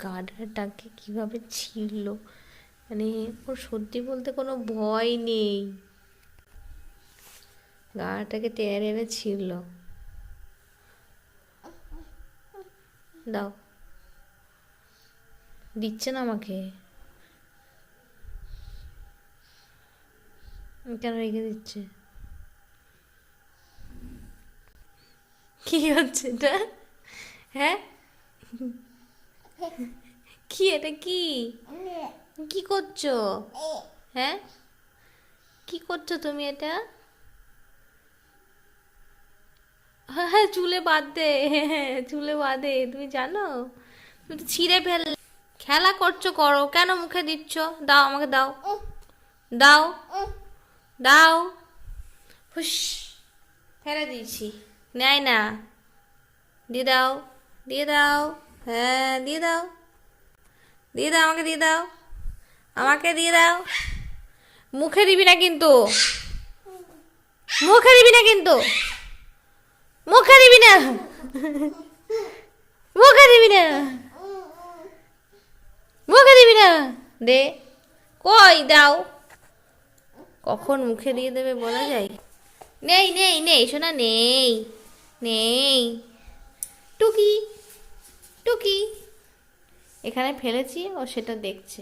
গাডারটাকে কিভাবে ছিঁড়লো, মানে ওর সত্যি বলতে কোনো ভয় নেই, গাটাকে টেনে এনে ছিঁড়লো। দাও, দিচ্ছে না আমাকে, কেন রেখে দিচ্ছে? কি হচ্ছে এটা? হ্যাঁ, কি এটা? কি কি করছো? হ্যাঁ, কি করছো তুমি এটা? হ্যাঁ হ্যাঁ, চুলে বাঁধে, হ্যাঁ চুলে বাঁধে, তুমি জানো? তুমি তো ছিঁড়ে ফেললে। খেলা করছো, করো, কেন মুখে দিচ্ছ? দাও আমাকে, দাও, দাও, দাও। হুস, ফেলে দিয়েছি, নেয় না। দিয়ে দাও, দিয়ে দাও, হ্যাঁ দিয়ে দাও, দিয়ে দাও, আমাকে দিয়ে দাও, আমাকে দিয়ে দাও। মুখে দিবি না কিন্তু, মুখে দিবি না কিন্তু, মুখে দিবি না, মুখে দিবি না, মুখে দিবি না। দে, কই দাও, কখন মুখে দিয়ে দেবে বলা যায়? নেই নেই নেই শোনা, নেই, নেই। টুকি, টুকি, এখানে ফেলেছি, ও সেটা দেখছে।